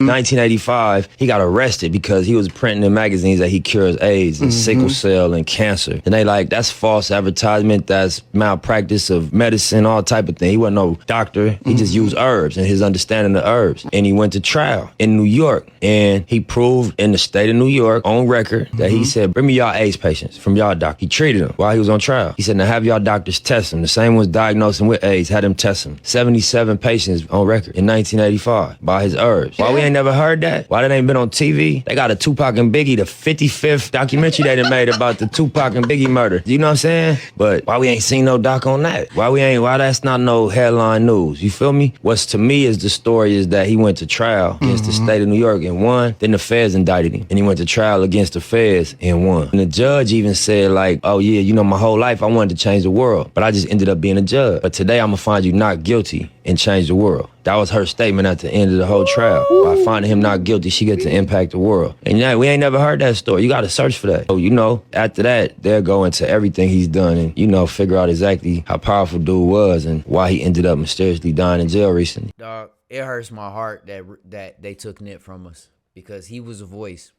1985, he got arrested because he was printing in magazines that he cures AIDS and sickle cell and cancer. And they like, that's false advertisement, that's malpractice of medicine, all type of thing. He wasn't no doctor. He just used herbs and his understanding of herbs. And he went to trial in New York. And he proved in the state of New York on record that he said, bring me y'all AIDS patients from y'all doc. He treated them while he was on trial. He said, now have y'all doctors test them. The same ones diagnosing with AIDS, had them test them. 77 patients on record in 1985 by his herbs. Why we ain't never heard that? Why that ain't been on TV? They got a Tupac and Biggie, the 55th documentary they done made about the Tupac and Biggie murder. You know what I'm saying? But why we ain't seen no doc on that? Why that's not no headline news? You feel me? What's to me is the story is that he went to trial against the state of New York and won. Then the feds indicted him. And he went to trial against the feds and won. And the judge even said like, oh yeah, you know, my whole life I wanted to change the world, but I just ended up being a judge. But today I'm gonna find you not guilty and change the world. That was her statement at the end of the whole trial. By finding him not guilty, she get to impact the world. And yeah, we ain't never heard that story. You gotta search for that. So, you know, after that, they'll go into everything he's done and, you know, figure out exactly how powerful dude was and why he ended up mysteriously dying in jail recently. Dog, it hurts my heart that they took Nip from us because he was a voice.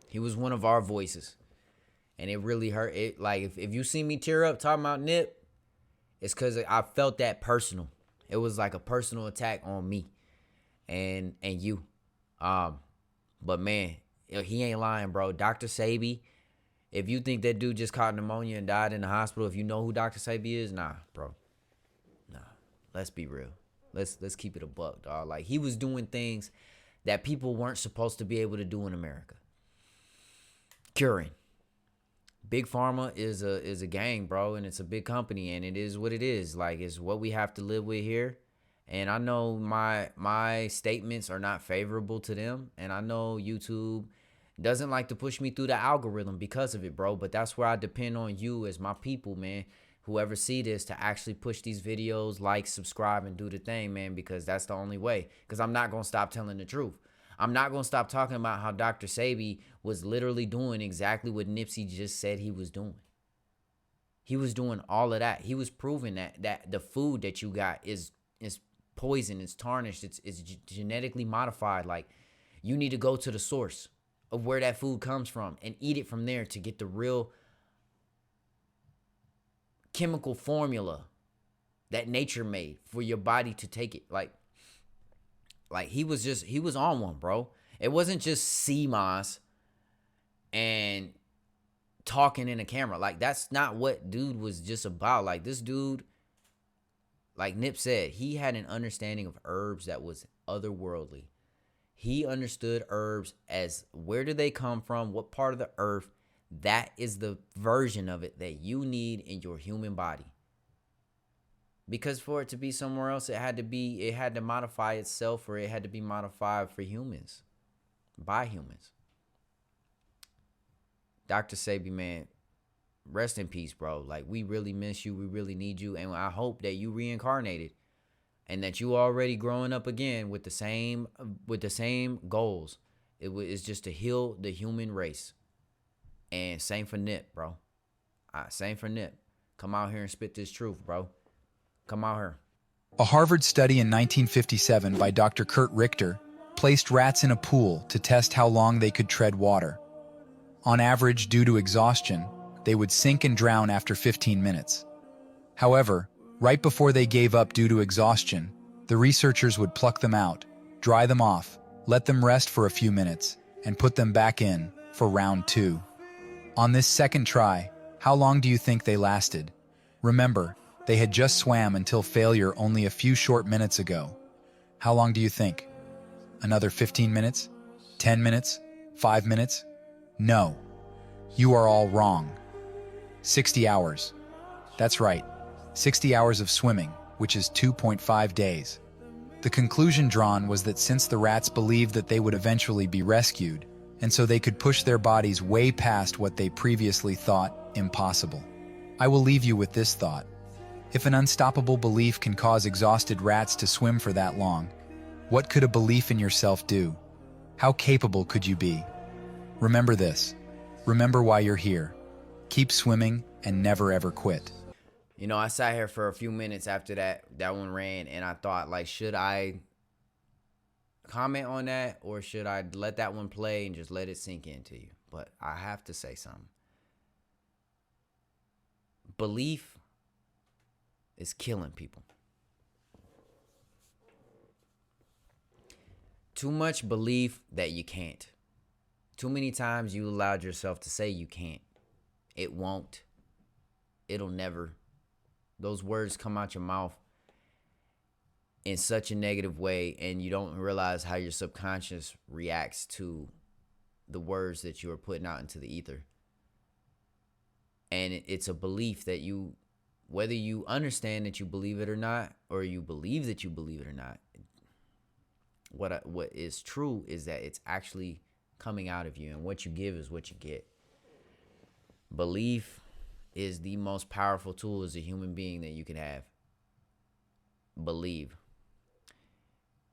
He was one of our voices. And it really hurt. It like if you see me tear up talking about Nip, it's because I felt that personal. It was like a personal attack on me and you. But man, he ain't lying, bro. Dr. Sebi, if you think that dude just caught pneumonia and died in the hospital, if you know who Dr. Sebi is, nah, bro. Nah. Let's be real. Let's keep it a buck, dog. Like he was doing things that people weren't supposed to be able to do in America. Curing. Big Pharma is a gang, bro, and it's a big company, and it is what it is. Like, it's what we have to live with here. And I know my statements are not favorable to them, and I know YouTube doesn't like to push me through the algorithm because of it, bro. But that's where I depend on you as my people, man. Whoever see this to actually push these videos, like, subscribe, and do the thing, man, because that's the only way. Because I'm not going to stop telling the truth. I'm not going to stop talking about how Dr. Sebi was literally doing exactly what Nipsey just said he was doing. He was doing all of that. He was proving that the food that you got is poison, it's tarnished, it's genetically modified. Like, you need to go to the source of where that food comes from and eat it from there to get the real chemical formula that nature made for your body to take it. Like he was on one, bro. It wasn't just CMOS and talking in a camera. Like, that's not what dude was just about. Like, this dude, like Nip said, he had an understanding of herbs that was otherworldly. He understood herbs as where do they come from, what part of the earth. That is the version of it that you need in your human body. Because for it to be somewhere else, it had to modify itself, or it had to be modified for humans, by humans. Dr. Sebi, man, rest in peace, bro. Like, we really miss you. We really need you. And I hope that you reincarnated and that you already growing up again with the same goals. It's just to heal the human race. And same for Nip, bro. Same for Nip. Come out here and spit this truth, bro. Come out here. A Harvard study in 1957 by Dr. Kurt Richter placed rats in a pool to test how long they could tread water. On average, due to exhaustion, they would sink and drown after 15 minutes. However, right before they gave up due to exhaustion, the researchers would pluck them out, dry them off, let them rest for a few minutes, and put them back in for round 2. On this second try, how long do you think they lasted? Remember, they had just swam until failure only a few short minutes ago. How long do you think? Another 15 minutes? 10 minutes? 5 minutes? No. You are all wrong. 60 hours. That's right. 60 hours of swimming, which is 2.5 days. The conclusion drawn was that since the rats believed that they would eventually be rescued, and so they could push their bodies way past what they previously thought impossible. I will leave you with this thought. If an unstoppable belief can cause exhausted rats to swim for that long, what could a belief in yourself do? How capable could you be? Remember this. Remember why you're here. Keep swimming and never ever quit. You know, I sat here for a few minutes after that one ran, and I thought, like, should I comment on that, or should I let that one play and just let it sink into you? But I have to say something. Belief is killing people. Too much belief that you can't. Too many times you allowed yourself to say you can't. It won't. It'll never. Those words come out your mouth in such a negative way, and you don't realize how your subconscious reacts to the words that you are putting out into the ether. And it's a belief that you, whether you understand that you believe it or not, or you believe that you believe it or not, what is true is that it's actually coming out of you, and what you give is what you get. Belief is the most powerful tool as a human being that you can have. Believe.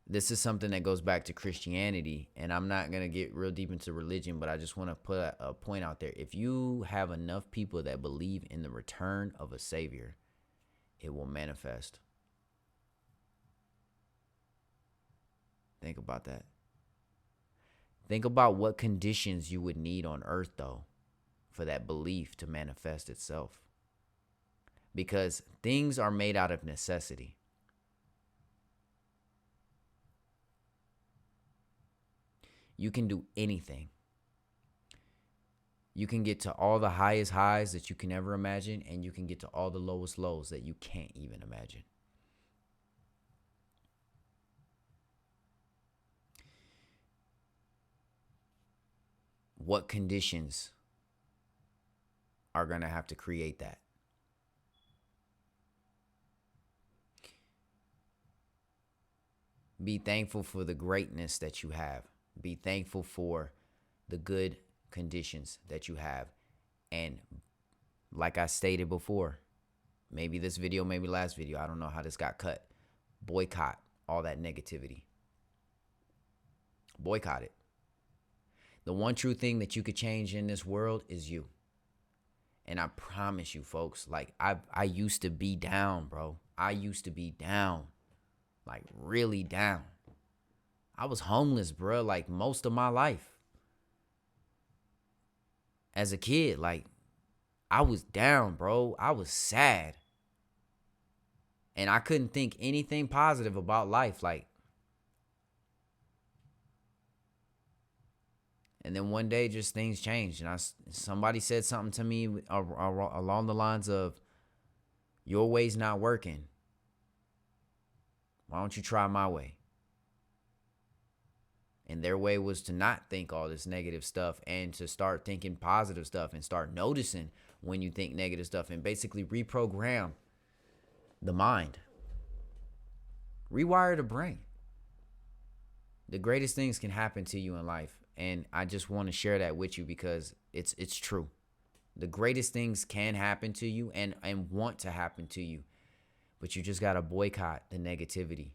This is something that goes back to Christianity, and I'm not going to get real deep into religion, but I just want to put a point out there. If you have enough people that believe in the return of a savior, it will manifest. Think about that. Think about what conditions you would need on earth, though, for that belief to manifest itself. Because things are made out of necessity. You can do anything. You can get to all the highest highs that you can ever imagine, and you can get to all the lowest lows that you can't even imagine. What conditions are going to have to create that? Be thankful for the greatness that you have. Be thankful for the good conditions that you have. And like I stated before, maybe this video, maybe last video, I don't know how this got cut. Boycott all that negativity. Boycott it. The one true thing that you could change in this world is you. And I promise you, folks, like I used to be down, bro. I used to be down, like really down. I was homeless, bro, like most of my life. As a kid, like I was down, bro. I was sad. And I couldn't think anything positive about life, like. And then one day, just things changed, and somebody said something to me along the lines of, "Your way's not working. Why don't you try my way?" And their way was to not think all this negative stuff and to start thinking positive stuff and start noticing when you think negative stuff and basically reprogram the mind. Rewire the brain. The greatest things can happen to you in life. And I just want to share that with you because it's true. The greatest things can happen to you and want to happen to you. But you just got to boycott the negativity.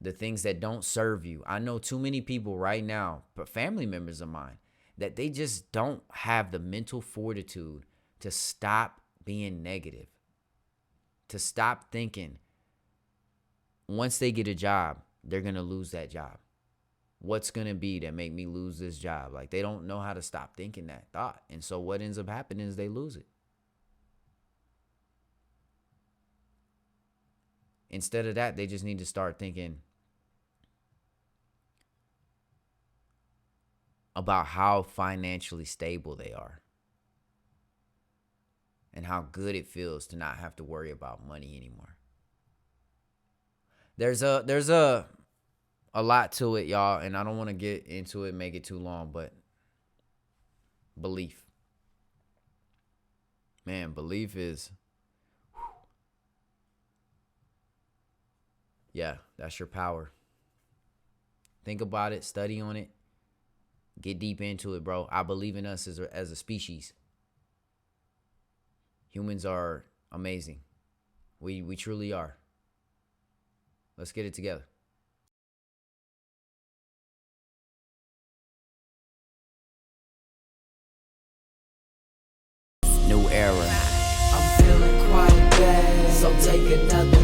The things that don't serve you. I know too many people right now, but family members of mine, that they just don't have the mental fortitude to stop being negative. To stop thinking once they get a job, they're going to lose that job. What's going to be that make me lose this job? Like, they don't know how to stop thinking that thought. And so what ends up happening is they lose it. Instead of that, they just need to start thinking about how financially stable they are and how good it feels to not have to worry about money anymore. There's a lot to it, y'all, and I don't want to get into it, make it too long, but belief. Man, belief is, yeah, that's your power. Think about it, study on it, get deep into it, bro. I believe in us as a species. Humans are amazing. We truly are. Let's get it together. New era. I'm feeling quite bad, so take another